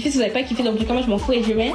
kiffé, si vous avez pas kiffé, donc moi je m'en fous et je vais.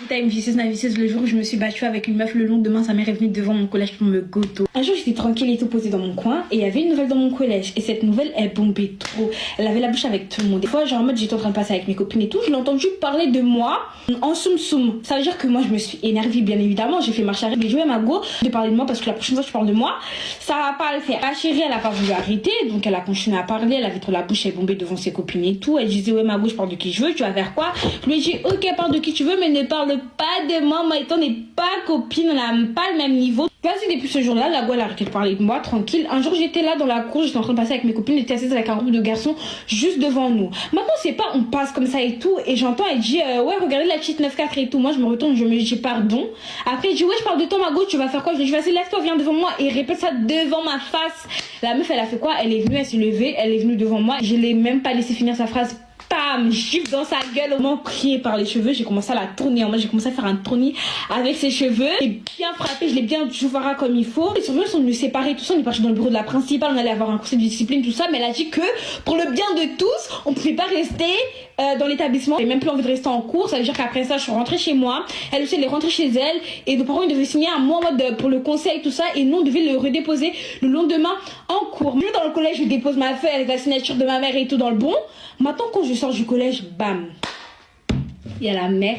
Time vicieuse, le jour où je me suis battue avec une meuf le lendemain, sa mère est venue devant mon collège pour me goto. Un jour j'étais tranquille et tout posée dans mon coin et il y avait une nouvelle dans mon collège et cette nouvelle elle bombait trop. Elle avait la bouche avec tout le monde. Des fois genre en mode j'étais en train de passer avec mes copines et tout, je l'ai entendu parler de moi en soum soum. Ça veut dire que moi je me suis énervée bien évidemment, j'ai fait marche arrière, j'ai joué à ma go de parler de moi parce que la prochaine fois que je parle de moi, ça va pas le faire. Ma chérie elle a pas voulu arrêter donc elle a continué à parler, elle avait trop la bouche, elle bombait devant ses copines et tout. Elle disait ouais ma go je parle de qui je veux, tu vas faire quoi? Je lui ai dit ok parle de qui tu veux mais ne parle pas de moi et toi on n'est pas copine, on n'a pas le même niveau. Vas-y, depuis ce jour-là, la go elle a arrêté de parler de moi, tranquille. Un jour j'étais là dans la cour, j'étais en train de passer avec mes copines, j'étais assise avec un groupe de garçons juste devant nous. Maintenant c'est pas on passe comme ça et tout, et j'entends elle dit ouais regardez la petite 9-4 et tout. Moi je me retourne, je me dis pardon. Après je dis ouais je parle de toi ma go, tu vas faire quoi? Je lui dis vas-y laisse-toi, viens devant moi et répète ça devant ma face. La meuf elle a fait quoi? Elle est venue, elle s'est levée, elle est venue devant moi, je l'ai même pas laissé finir sa phrase. Pam, gifle dans sa gueule, au moment crié par les cheveux, j'ai commencé à la tourner, en moi j'ai commencé à faire un tournis avec ses cheveux, j'ai bien frappé, je l'ai bien jouvara comme il faut. Les surveillants sont venus séparer, tout ça, on est parti dans le bureau de la principale, on allait avoir un conseil de discipline, tout ça, mais elle a dit que pour le bien de tous, on pouvait pas rester dans l'établissement. J'ai même plus envie de rester en cours, ça veut dire qu'après ça je suis rentrée chez moi, elle aussi elle est rentrée chez elle, et nos parents ils devaient signer un mois en mode pour le conseil, tout ça, et nous on devait le redéposer le lendemain en cours. Moi dans le collège je dépose ma feuille avec la signature de ma mère et tout dans le bon. Maintenant quand je sors du collège, bam, il y a la mère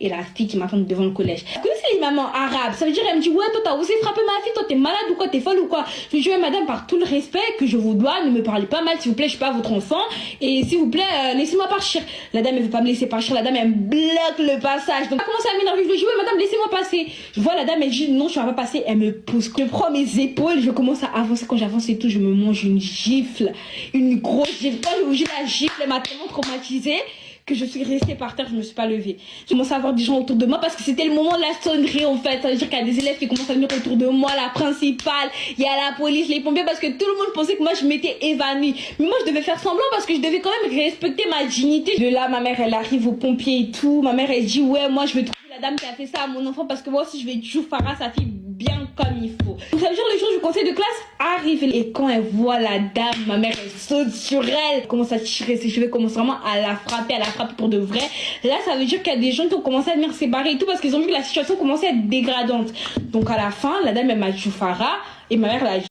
et la fille qui m'attendent devant le collège. Vous connaissez les mamans arabes? Ça veut dire, elle me dit, ouais, toi, t'as osé frapper ma fille, toi, t'es malade ou quoi, t'es folle ou quoi? Je lui dis, ouais, madame, par tout le respect que je vous dois, ne me parlez pas mal, s'il vous plaît, je suis pas votre enfant, et s'il vous plaît, laissez-moi partir. La dame, elle veut pas me laisser partir, la dame, elle me bloque le passage. Donc, elle commence à m'énerver, je lui dis, ouais, madame, laissez-moi passer. Je vois la dame, elle dit, non, je ne vais pas passer, elle me pousse. Je prends mes épaules, je commence à avancer. Quand j'avance et tout, je me mange une gifle, une grosse gifle. Quand j'ai la gifle, elle m'a tellement traumatisée que je suis restée par terre, je me suis pas levée. Je commençais à avoir des gens autour de moi parce que c'était le moment de la sonnerie en fait. Ça veut dire qu'il y a des élèves qui commencent à venir autour de moi, la principale, il y a la police, les pompiers, parce que tout le monde pensait que moi je m'étais évanouie. Mais moi je devais faire semblant parce que je devais quand même respecter ma dignité. De là, ma mère elle arrive aux pompiers et tout. Ma mère elle dit ouais, moi je vais trouver la dame qui a fait ça à mon enfant parce que moi aussi je vais Djoufara sa fille bien comme il faut. Donc ça veut dire le jour du conseil de classe arrive et quand elle voit la dame, ma mère elle saute sur elle, commence à tirer ses cheveux, commence vraiment à la frapper pour de vrai. Là ça veut dire qu'il y a des gens qui ont commencé à venir séparer et tout parce qu'ils ont vu que la situation commençait à être dégradante. Donc à la fin la dame elle m'a Djoufara et ma mère l'a